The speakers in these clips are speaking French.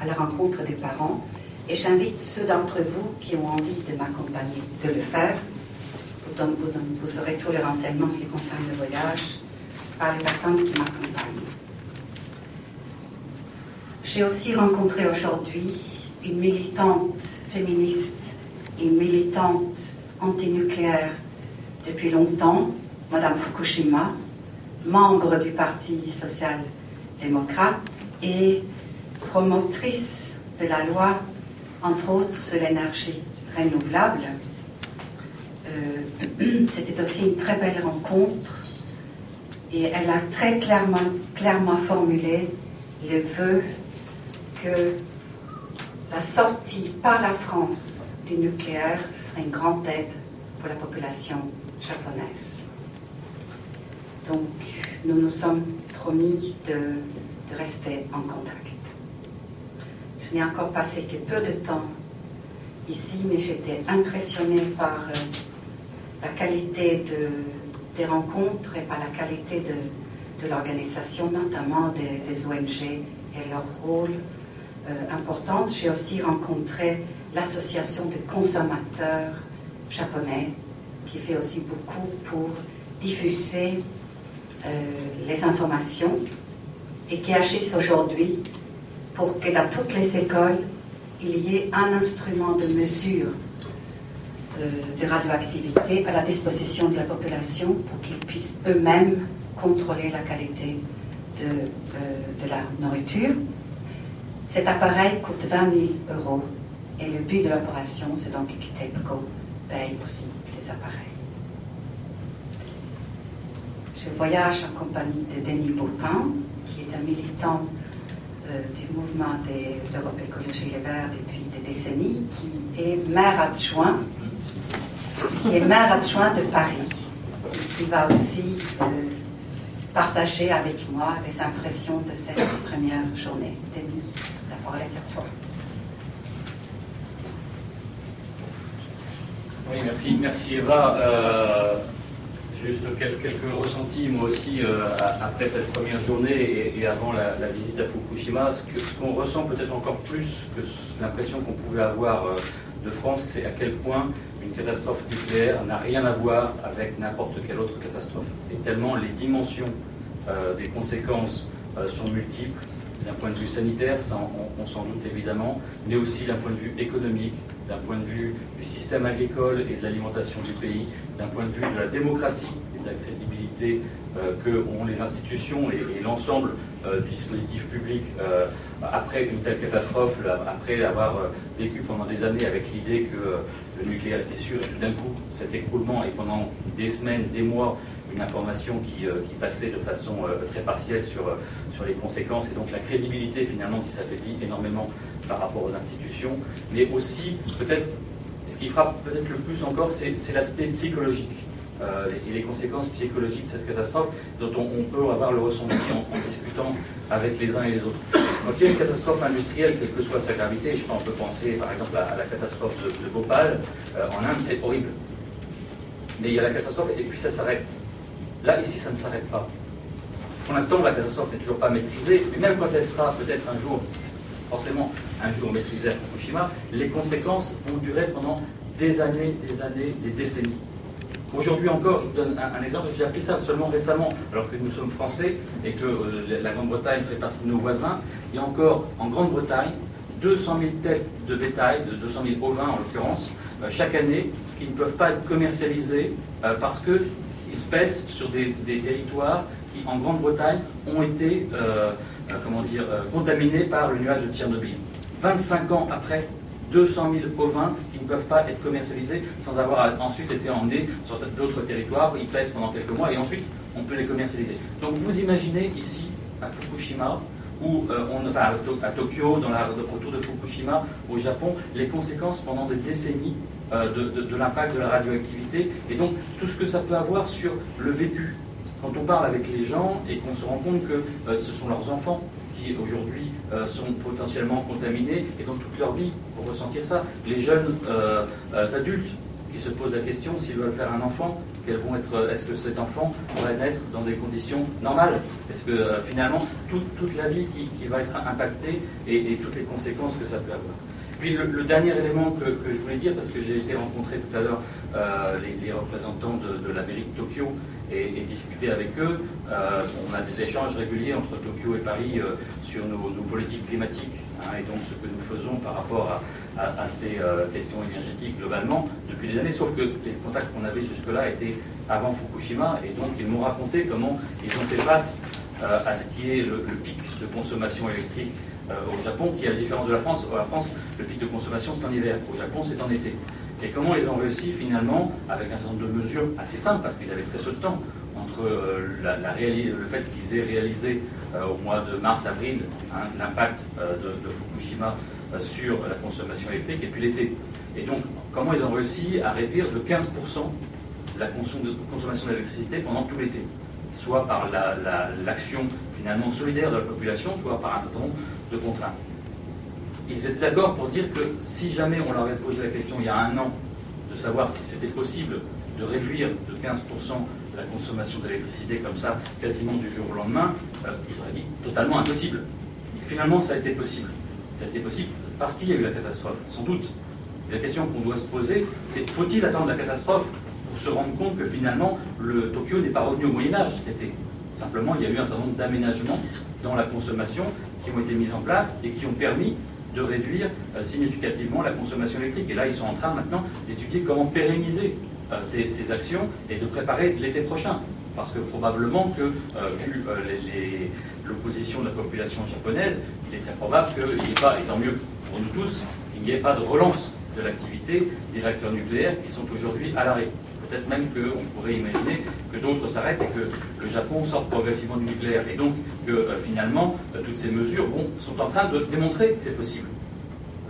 la rencontre des parents et j'invite ceux d'entre vous qui ont envie de m'accompagner de le faire. Vous aurez tous les renseignements en ce qui concerne le voyage par les personnes qui m'accompagnent. J'ai aussi rencontré aujourd'hui une militante féministe et une militante antinucléaire depuis longtemps, Madame Fukushima, membre du Parti social-démocrate et promotrice de la loi, entre autres, sur l'énergie renouvelable. C'était aussi une très belle rencontre et elle a très clairement formulé le vœu que la sortie par la France du nucléaire serait une grande aide pour la population japonaise. Donc, nous nous sommes promis de rester en contact. Je n'ai encore passé que peu de temps ici, mais j'étais impressionnée par la qualité des rencontres et par la qualité de l'organisation, notamment des ONG et leur rôle important. J'ai aussi rencontré l'association de consommateurs japonais qui fait aussi beaucoup pour diffuser les informations et qui agissent aujourd'hui pour que dans toutes les écoles, il y ait un instrument de mesure de radioactivité à la disposition de la population pour qu'ils puissent eux-mêmes contrôler la qualité de la nourriture. Cet appareil coûte 20 000 € et le but de l'opération, c'est donc que TEPCO paye aussi ces appareils. Je voyage en compagnie de Denis Baupin, qui est un militant du mouvement d'Europe Écologie Les Verts depuis des décennies, qui est maire adjoint de Paris, et qui va aussi partager avec moi les impressions de cette première journée. Denis, la parole est à toi. Oui, merci Eva. Juste quelques ressentis, moi aussi, après cette première journée et avant la visite à Fukushima. Ce qu'on ressent peut-être encore plus que l'impression qu'on pouvait avoir de France, c'est à quel point une catastrophe nucléaire n'a rien à voir avec n'importe quelle autre catastrophe. Et tellement les dimensions des conséquences sont multiples, d'un point de vue sanitaire, ça on s'en doute évidemment, mais aussi d'un point de vue économique, d'un point de vue du système agricole et de l'alimentation du pays, d'un point de vue de la démocratie et de la crédibilité que ont les institutions et l'ensemble du dispositif public après une telle catastrophe, après avoir vécu pendant des années avec l'idée que le nucléaire était sûr, et tout d'un coup cet écroulement et pendant des semaines, des mois, une information qui passait de façon très partielle sur les conséquences et donc la crédibilité finalement qui s'affaiblit énormément par rapport aux institutions, mais aussi peut-être ce qui frappe peut-être le plus encore, c'est l'aspect psychologique et les conséquences psychologiques de cette catastrophe dont on peut avoir le ressenti en discutant avec les uns et les autres. Quand il y a une catastrophe industrielle, quelle que soit sa gravité, je pense on peut penser par exemple à la catastrophe de Bhopal en Inde, c'est horrible. Mais il y a la catastrophe et puis ça s'arrête. Là, ici, ça ne s'arrête pas. Pour l'instant, la catastrophe n'est toujours pas maîtrisée, mais même quand elle sera peut-être un jour, forcément un jour maîtrisée à Fukushima, les conséquences vont durer pendant des années, des décennies. Aujourd'hui encore, je vous donne un exemple, j'ai appris ça seulement récemment, alors que nous sommes français et que la Grande-Bretagne fait partie de nos voisins. Il y a encore en Grande-Bretagne 200 000 têtes de bétail, de 200 000 bovins en l'occurrence, chaque année, qui ne peuvent pas être commercialisés parce que ils se pèsent sur des territoires qui, en Grande-Bretagne, ont été contaminés par le nuage de Tchernobyl. 25 ans après, 200 000 bovins qui ne peuvent pas être commercialisés sans avoir ensuite été emmenés sur d'autres territoires. Ils pèsent pendant quelques mois et ensuite, on peut les commercialiser. Donc vous imaginez ici, à Fukushima, à Tokyo, autour de Fukushima, au Japon, les conséquences pendant des décennies de l'impact de la radioactivité et donc tout ce que ça peut avoir sur le vécu. Quand on parle avec les gens et qu'on se rend compte que ce sont leurs enfants qui aujourd'hui sont potentiellement contaminés et donc toute leur vie pour ressentir ça. Les jeunes adultes qui se posent la question s'ils veulent faire un enfant, est-ce que cet enfant va naître dans des conditions normales? Est-ce que finalement toute la vie qui va être impactée et toutes les conséquences que ça peut avoir? Puis le dernier élément que je voulais dire, parce que j'ai été rencontrer tout à l'heure les représentants de la mairie de Tokyo et discuter avec eux. On a des échanges réguliers entre Tokyo et Paris sur nos politiques climatiques, et donc ce que nous faisons par rapport à ces questions énergétiques globalement depuis des années, sauf que les contacts qu'on avait jusque-là étaient avant Fukushima, et donc ils m'ont raconté comment ils ont fait face à ce qui est le pic de consommation électrique au Japon, qui est à la différence de la France. La France, le pic de consommation, c'est en hiver. Au Japon, c'est en été. Et comment ils ont réussi, finalement, avec un certain nombre de mesures assez simples, parce qu'ils avaient très peu de temps, entre le fait qu'ils aient réalisé au mois de mars-avril l'impact de Fukushima sur la consommation électrique, et puis l'été. Et donc, comment ils ont réussi à réduire de 15% la consommation d'électricité pendant tout l'été, soit par l'action finalement solidaire de la population, soit par un certain nombre de contraintes. Ils étaient d'accord pour dire que si jamais on leur avait posé la question il y a un an de savoir si c'était possible de réduire de 15% la consommation d'électricité comme ça, quasiment du jour au lendemain, ils auraient dit totalement impossible. Et finalement, ça a été possible. Ça a été possible parce qu'il y a eu la catastrophe, sans doute. Et la question qu'on doit se poser, c'est faut-il attendre la catastrophe pour se rendre compte que finalement, le Tokyo n'est pas revenu au Moyen-Âge cet été? Simplement, il y a eu un certain nombre d'aménagements dans la consommation qui ont été mis en place et qui ont permis de réduire significativement la consommation électrique. Et là, ils sont en train maintenant d'étudier comment pérenniser ces actions et de préparer l'été prochain. Parce que probablement que, vu l'opposition de la population japonaise, il est très probable qu'il n'y ait pas, et tant mieux pour nous tous, qu'il n'y ait pas de relance de l'activité des réacteurs nucléaires qui sont aujourd'hui à l'arrêt. Peut-être même qu'on pourrait imaginer que d'autres s'arrêtent et que le Japon sorte progressivement du nucléaire. Et donc que finalement, toutes ces mesures sont en train de démontrer que c'est possible.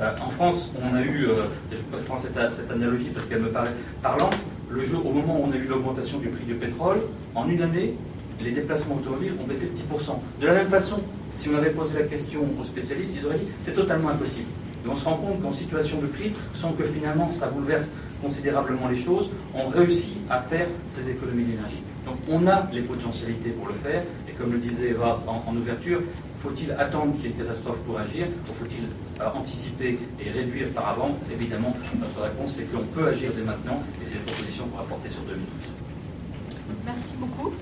En France, on a eu, je prends cette analogie parce qu'elle me paraît parlante, au moment où on a eu l'augmentation du prix du pétrole, en une année, les déplacements automobiles ont baissé de 10%. De la même façon, si on avait posé la question aux spécialistes, ils auraient dit c'est totalement impossible. Et on se rend compte qu'en situation de crise, sans que finalement ça bouleverse considérablement les choses, on réussit à faire ces économies d'énergie. Donc on a les potentialités pour le faire, et comme le disait Eva en ouverture, faut-il attendre qu'il y ait une catastrophe pour agir, ou faut-il anticiper et réduire par avance? Évidemment, notre réponse c'est qu'on peut agir dès maintenant, et c'est les propositions qu'on va porter sur 2012. Merci beaucoup.